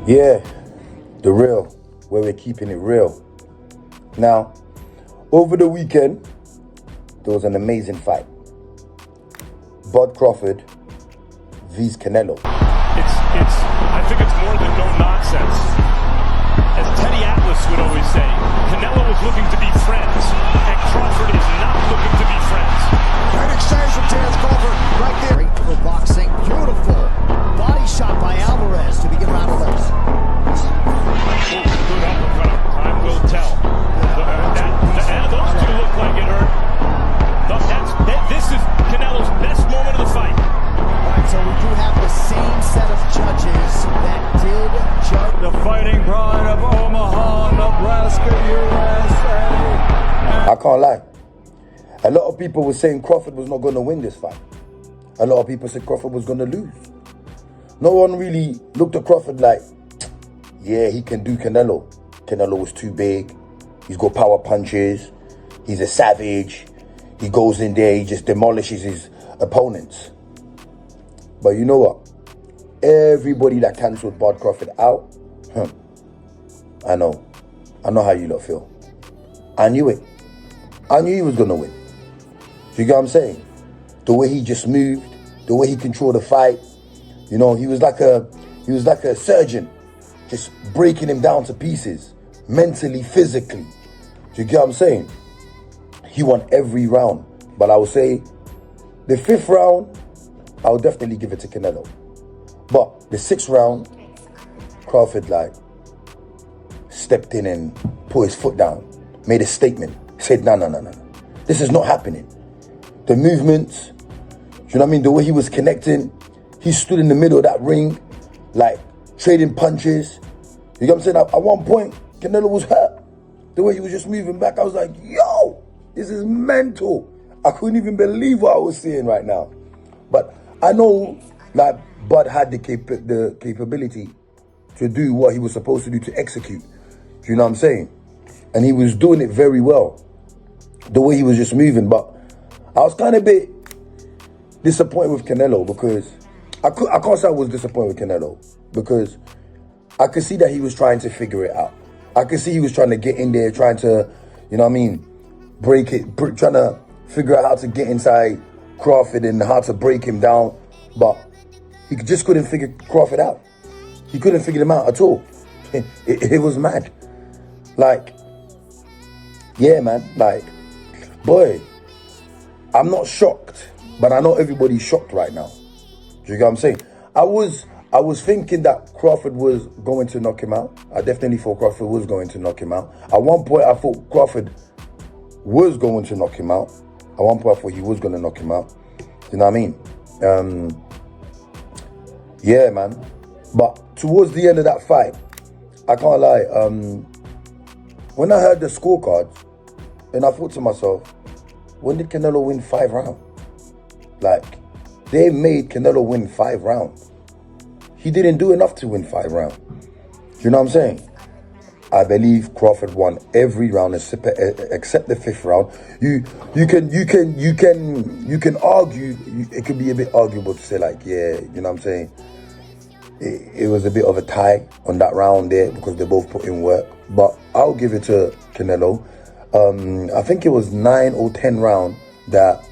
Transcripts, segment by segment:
Yeah, the real, where we're keeping it real. Now, over the weekend, there was an amazing fight. Bud Crawford vs. Canelo. I think it's more than no nonsense. As Teddy Atlas would always say, Canelo was looking to be friends, and Crawford is not looking to be friends. Great exchange from Terence Crawford right there. Great for boxing. Beautiful body shot by Alvarez to begin round 11. Good uppercut. Time will tell. Those two look like it hurt. This is Canelo's best moment of the fight. All right, so we do have the same set of judges that did judge. The Fighting Pride of Omaha, Nebraska, USA. I can't lie. A lot of people were saying Crawford was not going to win this fight. A lot of people said Crawford was going to lose. No one really looked at Crawford like, yeah, he can do Canelo. Canelo was too big. He's got power punches. He's a savage. He goes in there, he just demolishes his opponents. But you know what? Everybody that cancelled Bud Crawford out, I know how you lot feel. I knew it. I knew he was going to win. You get what I'm saying? The way he just moved, the way he controlled the fight, you know, he was like a surgeon, just breaking him down to pieces, mentally, physically. Do you get what I'm saying? He won every round. But I would say the 5th round, I would definitely give it to Canelo. But the 6th round, Crawford stepped in and put his foot down, made a statement, said, no. This is not happening. The movements, you know what I mean? The way he was connecting, he stood in the middle of that ring, trading punches. You know what I'm saying? At one point, Canelo was hurt. The way he was just moving back, I was like, yo, this is mental. I couldn't even believe what I was seeing right now. But I know Bud had the capability to do what he was supposed to do, to execute. You know what I'm saying? And he was doing it very well. The way he was just moving. But I was kind of a bit disappointed with Canelo because I can't say I was disappointed with Canelo because I could see that he was trying to figure it out. I could see he was trying to get in there, trying to, you know what I mean, break it, trying to figure out how to get inside Crawford and how to break him down. But he just couldn't figure Crawford out. He couldn't figure him out at all. It was mad. Yeah, man, boy, I'm not shocked, but I know everybody's shocked right now. Do you get what I'm saying? I was thinking that Crawford was going to knock him out. I definitely thought Crawford was going to knock him out. At one point, I thought Crawford was going to knock him out. At one point, I thought he was going to knock him out. You know what I mean? Yeah, man. But towards the end of that fight, I can't lie. When I heard the scorecards, and I thought to myself, when did Canelo win 5 rounds? They made Canelo win 5 rounds. He didn't do enough to win 5 rounds. You know what I'm saying? I believe Crawford won every round except the 5th round. You can argue. It could be a bit arguable to say yeah, you know what I'm saying. It was a bit of a tie on that round there because they both put in work. But I'll give it to Canelo. I think it was 9 or 10 round that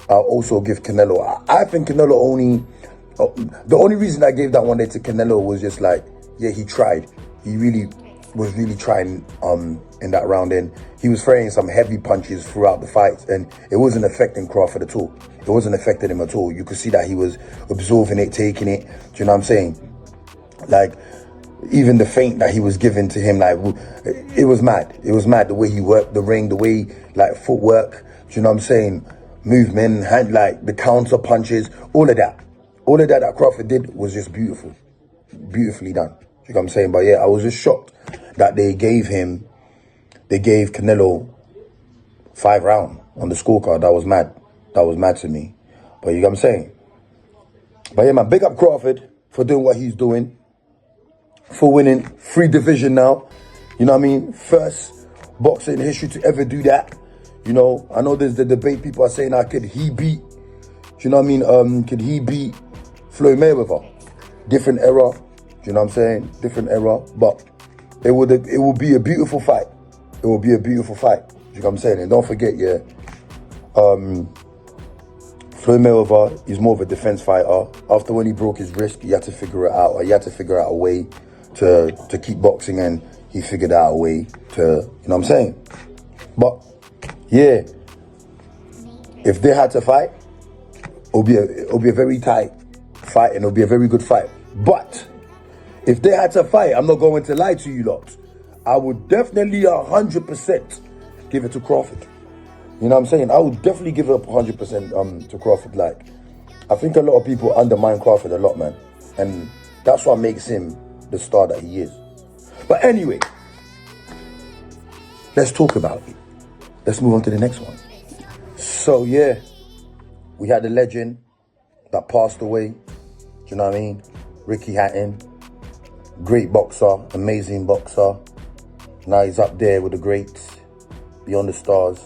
I'll also give Canelo. I think Canelo the only reason I gave that one there to Canelo was just yeah, he tried. He was really trying in that round, and he was throwing some heavy punches throughout the fight, and it wasn't affecting Crawford at all. It wasn't affecting him at all. You could see that he was absorbing it, taking it. Do you know what I'm saying? Even the feint that he was giving to him, it was mad. It was mad the way he worked the ring, the way footwork. Do you know what I'm saying? Movement, hand, the counter punches, all of that that Crawford did was just beautiful, beautifully done. You know what I'm saying? But yeah, I was just shocked that they gave Canelo 5 rounds on the scorecard. That was mad. That was mad to me. But you know what I'm saying? But yeah, man, big up Crawford for doing what he's doing, for winning 3 division now. You know what I mean? First boxer in history to ever do that. You know, I know there's the debate. People are saying, could he beat, you know what I mean? Could he beat Floyd Mayweather? Different era. you know what I'm saying? Different era, but it will be a beautiful fight. It will be a beautiful fight. You know what I'm saying? And don't forget, yeah, Floyd Mayweather is more of a defense fighter. After when he broke his wrist, he had to figure it out. He had to figure out a way to keep boxing, and he figured out a way to, you know what I'm saying? But yeah, if they had to fight, it'll be a very tight fight, and it'll be a very good fight. But if they had to fight, I'm not going to lie to you lot, I would definitely 100% give it to Crawford. You know what I'm saying? I would definitely give it up 100% to Crawford. Like, I think a lot of people undermine Crawford a lot, man. And that's what makes him the star that he is. But anyway, let's talk about it. Let's move on to the next one. So yeah, we had a legend that passed away. Do you know what I mean? Ricky Hatton. Great boxer, amazing boxer. Now he's up there with the greats, beyond the stars.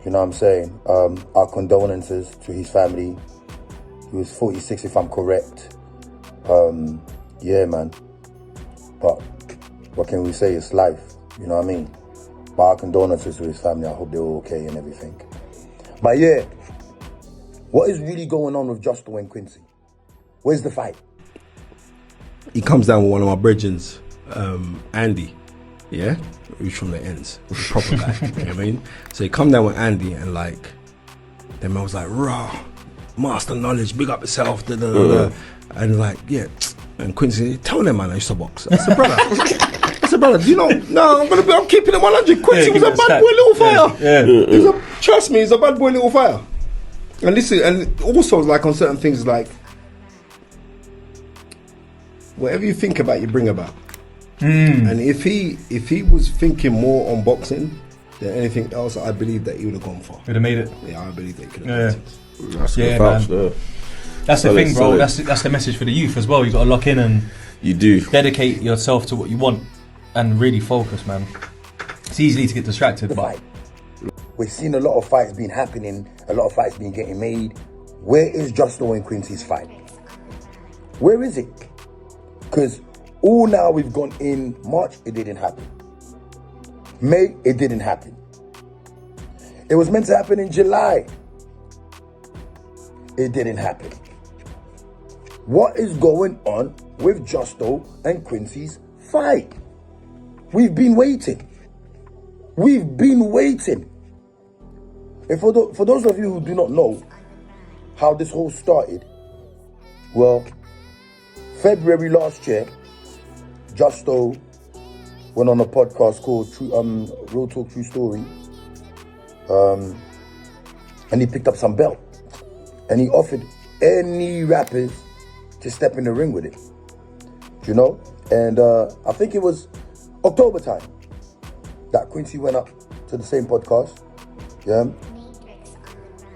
You know what I'm saying? Our condolences to his family. He was 46, if I'm correct. Yeah, man. But what can we say? It's life. You know what I mean? But our condolences to his family. I hope they're all okay and everything. But yeah, what is really going on with Justo and Quincy? Where's the fight? He comes down with one of my brethrens, Andy. Yeah, who's from the ends, a proper guy. You know what I mean? So he come down with Andy, and like, the man was like, raw, master knowledge, big up yourself, da, da, da, da. And like, yeah, and Quincy, tell them, man, I used to box. I said, brother, do you know? No, I'm keeping it 100. Quincy was a bad boy, little fire. Trust me, he's a bad boy, little fire. And listen, and also like on certain things, like, whatever you think about, you bring about. And if he was thinking more on boxing than anything else, I believe that he would have gone far. Would have made it. Yeah, I believe that he could have made it. That's man. That's the thing, bro. That's the message for the youth as well. You got to lock in and you do dedicate yourself to what you want and really focus, man. It's easy to get distracted, but we're seeing a lot of fights being happening, a lot of fights being getting made. Where is Justo and Quincy's fight? Where is it? Because all now we've gone in March, it didn't happen. May, it didn't happen. It was meant to happen in July. It didn't happen. What is going on with Justo and Quincy's fight? We've been waiting. We've been waiting. And for those of you who do not know how this whole started, well, February last year, Justo went on a podcast called Real Talk True Story, and he picked up some belt, and he offered any rappers to step in the ring with it, you know. And I think it was October time that Quincy went up to the same podcast. Yeah,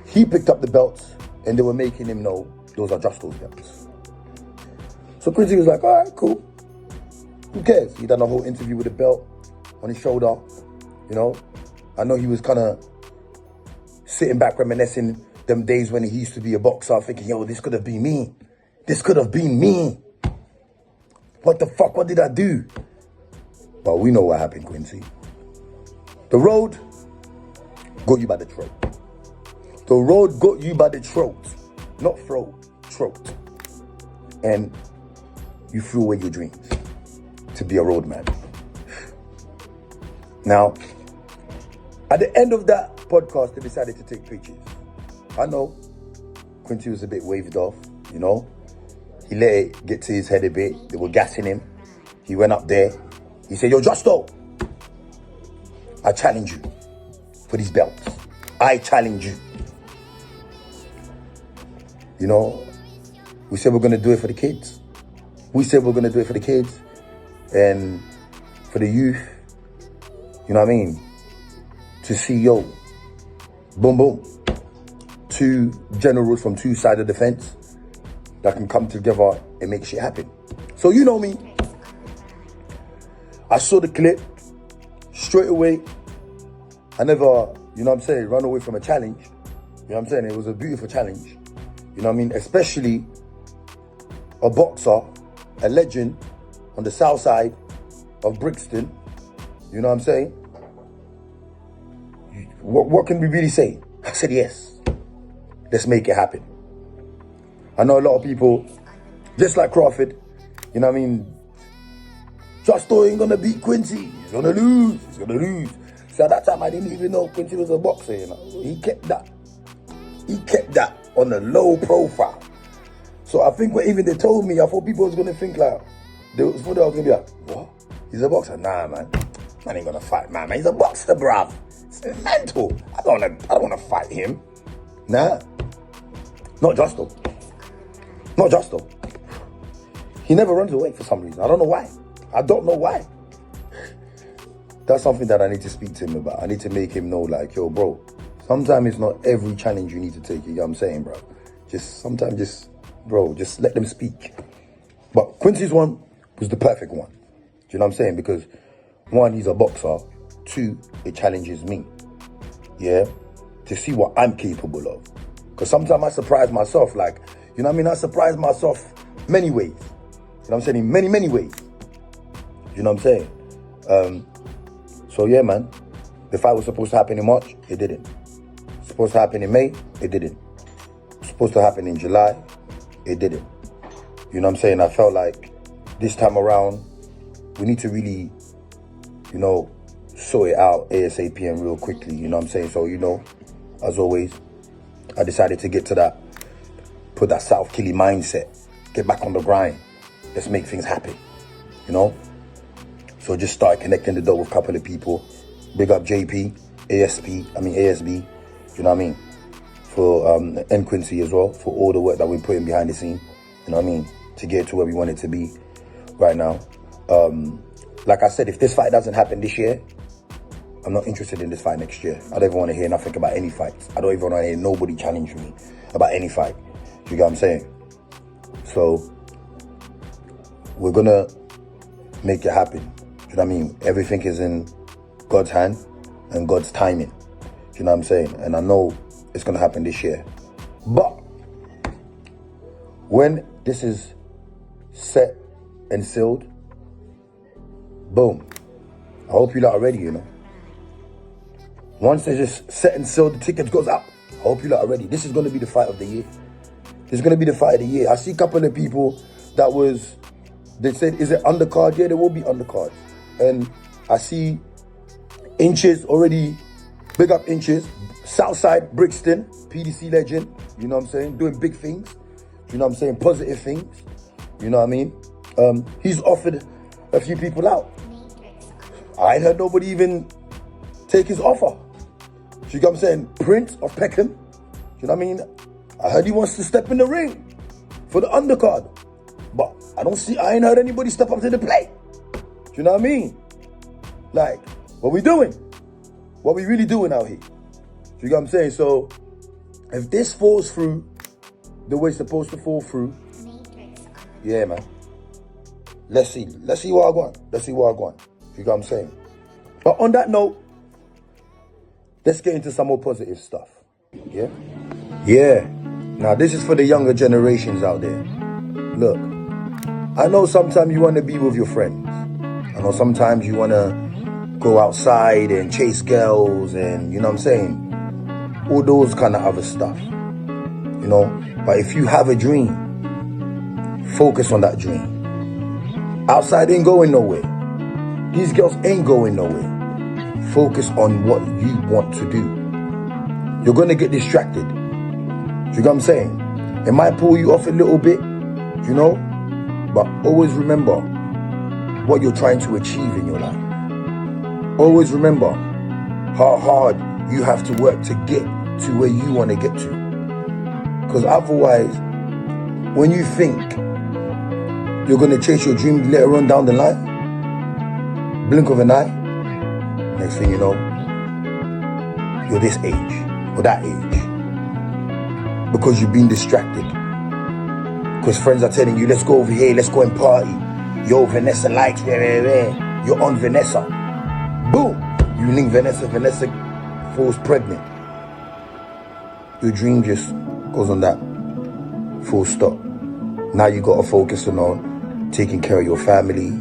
he picked up the belts, and they were making him know those are Justo's belts. So Quincy was like, all right, cool. Who cares? He done a whole interview with the belt on his shoulder, you know. I know he was kind of sitting back reminiscing them days when he used to be a boxer, thinking, yo, this could have been me. This could have been me. What the fuck? What did I do? But we know what happened, Quincy. The road got you by the throat. The road got you by the throat. Not throat, throat. And you threw away your dreams to be a roadman. Now, at the end of that podcast, they decided to take pictures. I know Quincy was a bit waved off, you know. He let it get to his head a bit. They were gassing him. He went up there. He said, yo, Justo, I challenge you for these belts. I challenge you. You know, we said we're going to do it for the kids. We said we're going to do it for the kids and for the youth. You know what I mean? To see, yo, boom, boom. Two generals from two sides of the fence that can come together and make shit happen. So you know me. I saw the clip straight away. I never, you know what I'm saying, run away from a challenge. You know what I'm saying? It was a beautiful challenge. You know what I mean? Especially a boxer, a legend, on the south side of Brixton. You know what I'm saying? What can we really say? I said, yes. Let's make it happen. I know a lot of people, just like Crawford, you know what I mean? Justo ain't gonna beat Quincy. He's gonna lose. He's gonna lose. So at that time, I didn't even know Quincy was a boxer, you know. He kept that on a low profile. So I think when even they told me, I thought people was gonna think like, I was gonna be like, what? He's a boxer? Nah, man. Man ain't gonna fight, man. He's a boxer, bruv. It's mental. I don't wanna fight him. Nah. Not Justo. Not Justo. He never runs away for some reason. I don't know why. That's something that I need to speak to him about. I need to make him know, like, yo, bro, sometimes it's not every challenge you need to take. You know what I'm saying, bro? Just let them speak. But Quincy's one was the perfect one. Do you know what I'm saying? Because one, he's a boxer. Two, it challenges me. Yeah? To see what I'm capable of. Because sometimes I surprise myself, like, you know what I mean? I surprise myself many ways. You know what I'm saying? In many, many ways. You know what I'm saying? So yeah, man. The fight was supposed to happen in March. It didn't. Supposed to happen in May. It didn't. Supposed to happen in July. It didn't. You know what I'm saying? I felt like this time around, we need to really, you know, sort it out ASAP and real quickly. You know what I'm saying? So, you know, as always, I decided to get to that, put that South Killy mindset, get back on the grind. Let's make things happen, you know? So just start connecting the dots with a couple of people. Big up JP, ASB, you know what I mean? For and Quincy as well, for all the work that we're putting behind the scene, you know what I mean? To get to where we want it to be right now. Like I said, if this fight doesn't happen this year, I'm not interested in this fight next year. I don't even want to hear nothing about any fights. I don't even want to hear nobody challenge me about any fight. You get what I'm saying? So, we're going to make it happen. You know what I mean? Everything is in God's hand and God's timing. You know what I'm saying? And I know it's going to happen this year. But, when this is set and sealed, boom. I hope you lot are ready, you know. Once they just set and sealed, the tickets goes up. I hope you lot are ready. This is going to be the fight of the year. This is going to be the fight of the year. I see a couple of people they said, is it undercard? Yeah, there will be undercards. And I see Inches already, big up Inches. Southside Brixton, PDC legend, you know what I'm saying? Doing big things, you know what I'm saying? Positive things, you know what I mean? He's offered a few people out. I ain't heard nobody even take his offer. You know what I'm saying? Prince of Peckham, you know what I mean? I heard he wants to step in the ring for the undercard. But I ain't heard anybody step up to the plate. You know what I mean? Like, what we doing? What we really doing out here? You know what I'm saying? So, if this falls through the way it's supposed to fall through, yeah, man. Let's see what I want. You know what I'm saying? But on that note, let's get into some more positive stuff. Yeah? Yeah. Now, this is for the younger generations out there. Look, I know sometimes you want to be with your friends. I know sometimes you want to go outside and chase girls and, you know what I'm saying? All those kind of other stuff. You know? But if you have a dream, focus on that dream. Outside ain't going nowhere. These girls ain't going nowhere. Focus on what you want to do. You're going to get distracted. You know what I'm saying? It might pull you off a little bit, you know? But always remember what you're trying to achieve in your life. Always remember how hard you have to work to get to where you want to get to. Because otherwise, when you think you're going to chase your dream later on down the line, blink of an eye, next thing you know, you're this age or that age. Because you've been distracted. Because friends are telling you, let's go over here, let's go and party. Yo, Vanessa likes, you're on Vanessa. Boom! You link Vanessa falls pregnant. Your dream just goes on that full stop. Now you got to focus on taking care of your family,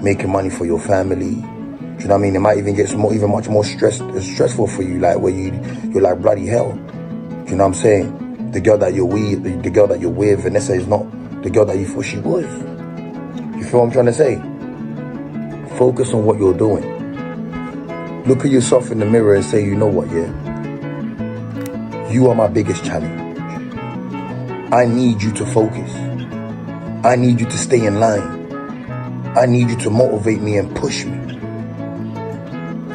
making money for your family. Do you know what I mean? It might even get even much more stressful for you, like where you're like bloody hell. Do you know what I'm saying? The girl that you're with, Vanessa is not the girl that you thought she was. You feel what I'm trying to say? Focus on what you're doing. Look at yourself in the mirror and say, you know what, yeah? You are my biggest challenge. I need you to focus. I need you to stay in line. I need you to motivate me and push me.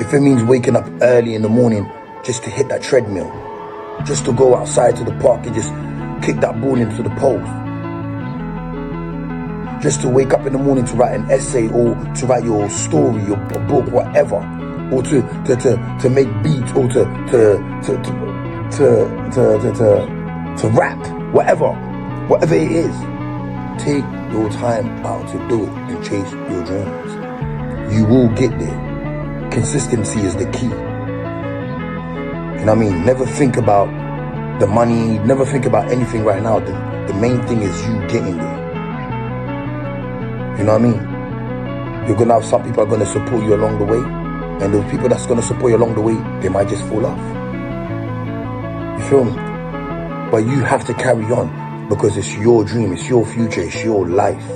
If it means waking up early in the morning just to hit that treadmill, just to go outside to the park and just kick that ball into the post, just to wake up in the morning to write an essay or to write your story, your book, whatever, or to make beats or to rap, whatever it is. Take your time out to do it and chase your dreams. You will get there. Consistency is the key. You know what I mean? Never think about the money, never think about anything right now. The main thing is you getting there. You know what I mean? You're gonna have some people are gonna support you along the way, and those people that's gonna support you along the way, they might just fall off. You feel me? But you have to carry on because it's your dream, it's your future, it's your life.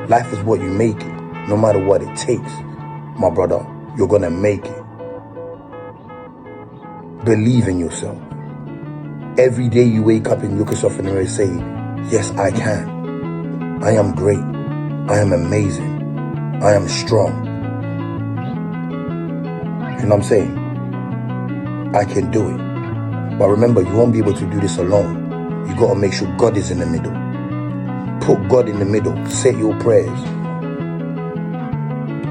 Life is what you make it, no matter what it takes. My brother, you're gonna make it. Believe in yourself. Every day you wake up and look yourself in the mirror and say, yes, I can. I am great. I am amazing. I am strong. You know what I'm saying? I can do it. But remember, you won't be able to do this alone. You got to make sure God is in the middle. Put God in the middle. Say your prayers.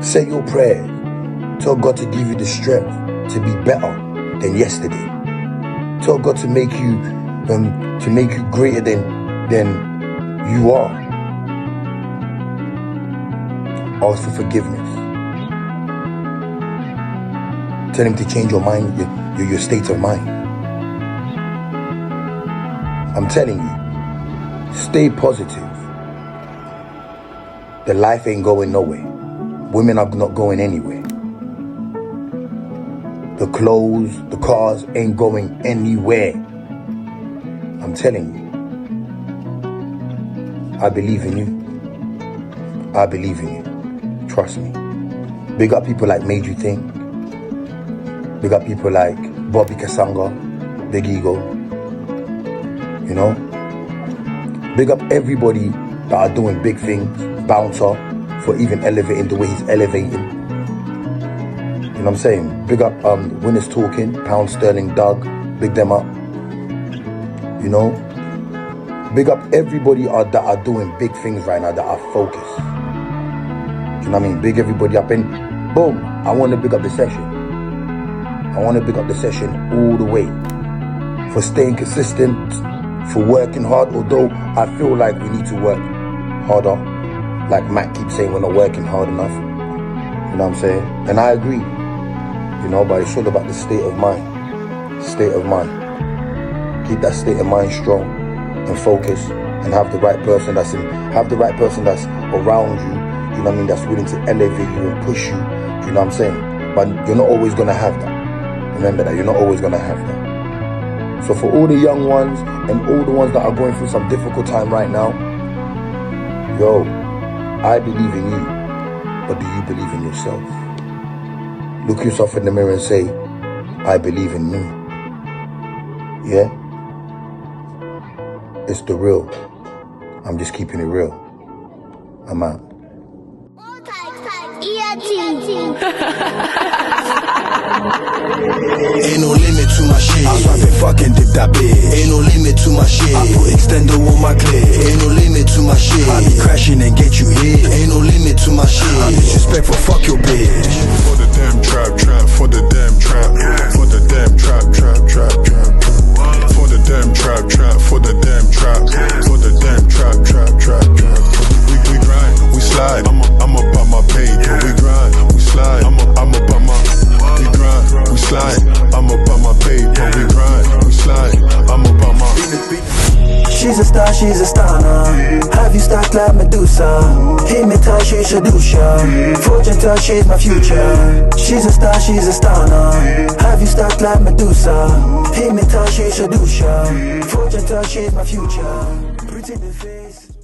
Say your prayers. Tell God to give you the strength to be better than yesterday. Tell God to make you greater than you are. Ask for forgiveness. Tell him to change your mind, your state of mind. I'm telling you, stay positive. The life ain't going nowhere. Women are not going anywhere. The clothes, the cars ain't going anywhere. I'm telling you. I believe in you. I believe in you. Trust me. Big up people like Made You Think. Big up people like Bobby Kasanga, Big Ego. You know? Big up everybody that are doing big things. Bouncer, for even elevating the way he's elevating. You know what I'm saying? Big up Winners Talking, Pound Sterling, Doug. Big them up. You know? Big up everybody that are doing big things right now, that are focused. You know what I mean? Big everybody up, and boom, I want to big up the session. I want to big up the session all the way. For staying consistent, for working hard, although I feel like we need to work harder. Like Matt keeps saying, we're not working hard enough. You know what I'm saying? And I agree. You know, but it's all about the state of mind. State of mind. Keep that state of mind strong and focus, and have the right person that's around you. You know what I mean? That's willing to elevate you and push you. You know what I'm saying? But you're not always gonna have that. Remember that, you're not always gonna have that. So for all the young ones and all the ones that are going through some difficult time right now, yo, I believe in you, but do you believe in yourself? Look yourself in the mirror and say, I believe in me. Yeah? It's the real. I'm just keeping it real. I'm out. Ain't no limit to my shit. I swap and fucking dip that bitch. Ain't no limit to my shit. I put extender on my clip. Ain't no limit to my shit. I be crashing and get you hit. Ain't no limit to my shit. I'm disrespectful, fuck your bitch. For the damn trap, for the damn trap, for the damn trap. For the damn trap, for the damn trap, for the damn trap. We grind, we slide. I'm about my paper. We grind, we slide. I'm about my. We grind, we slide. I'm about my paper. We grind, we slide. I'm about my. She's a star now. Have you stacked like Medusa? Hit me she seduce ya. Fortune tell she's my future. She's a star now. Have you stuck like Medusa? Hit me tell she seduce ya. Fortune tell she's my future. Pretty the face.